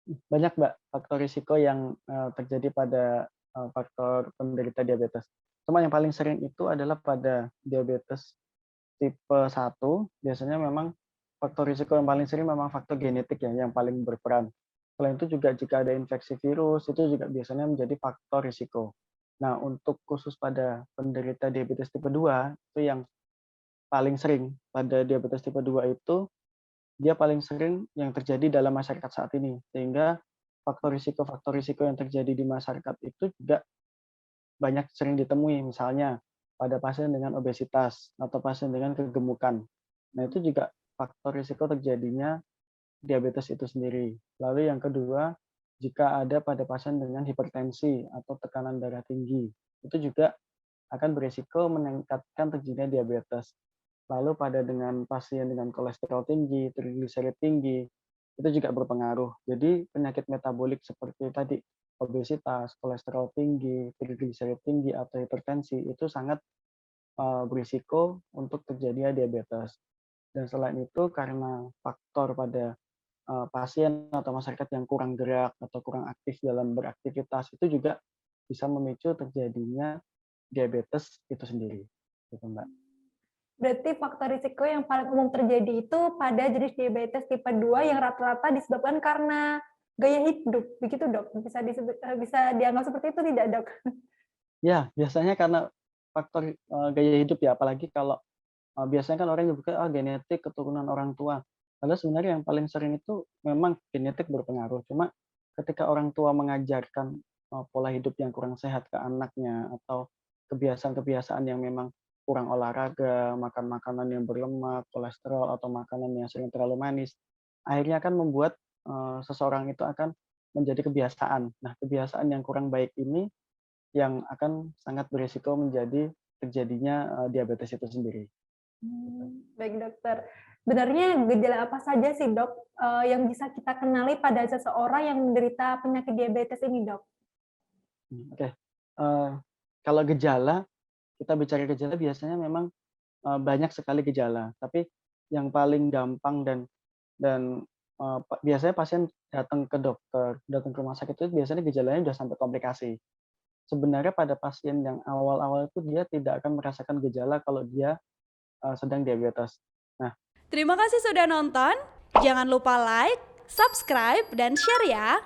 Banyak, Mbak, faktor risiko yang, terjadi pada, faktor penderita diabetes. Cuma yang paling sering itu adalah pada diabetes tipe 1 biasanya memang faktor risiko yang paling sering memang faktor genetik ya, yang paling berperan. Selain itu juga jika ada infeksi virus, itu juga biasanya menjadi faktor risiko. Nah, untuk khusus pada penderita diabetes tipe 2 itu yang paling sering pada diabetes tipe 2 itu, dia paling sering yang terjadi dalam masyarakat saat ini. Sehingga faktor risiko yang terjadi di masyarakat itu juga banyak sering ditemui, misalnya pada pasien dengan obesitas atau pasien dengan kegemukan. Nah, itu juga faktor risiko terjadinya diabetes itu sendiri. Lalu yang kedua, jika ada pada pasien dengan hipertensi atau tekanan darah tinggi, itu juga akan berisiko meningkatkan terjadinya diabetes. Lalu pada dengan pasien dengan kolesterol tinggi, trigliserid tinggi, itu juga berpengaruh. Jadi penyakit metabolik seperti tadi, obesitas, kolesterol tinggi, trigliserid tinggi, atau hipertensi itu sangat berisiko untuk terjadinya diabetes. Dan selain itu karena faktor pada pasien atau masyarakat yang kurang gerak atau kurang aktif dalam beraktivitas itu juga bisa memicu terjadinya diabetes itu sendiri, gitu Mbak. Berarti faktor risiko yang paling umum terjadi itu pada jenis diabetes tipe 2 yang rata-rata disebabkan karena gaya hidup, begitu Dok? Bisa dianggap seperti itu tidak Dok? Ya, biasanya karena faktor, gaya hidup ya, apalagi kalau, biasanya kan orang nyebutnya, genetik, keturunan orang tua. Padahal sebenarnya yang paling sering itu memang genetik berpengaruh, cuma ketika orang tua mengajarkan, pola hidup yang kurang sehat ke anaknya, atau kebiasaan-kebiasaan yang memang kurang olahraga, makan makanan yang berlemak, kolesterol, atau makanan yang sering terlalu manis, akhirnya kan membuat, seseorang itu akan menjadi kebiasaan. Nah, kebiasaan yang kurang baik ini yang akan sangat berisiko menjadi terjadinya, diabetes itu sendiri, gitu. Baik dokter. Sebenarnya gejala apa saja sih Dok, yang bisa kita kenali pada seseorang yang menderita penyakit diabetes ini Dok? Oke, kalau gejala, kita bicara gejala biasanya memang, banyak sekali gejala, tapi yang paling gampang dan, biasanya pasien datang ke dokter, datang ke rumah sakit itu biasanya gejalanya udah sampai komplikasi. Sebenarnya pada pasien yang awal-awal itu dia tidak akan merasakan gejala kalau dia, sedang diabetes. Nah, Terima kasih sudah nonton. Jangan lupa like, subscribe, dan share ya.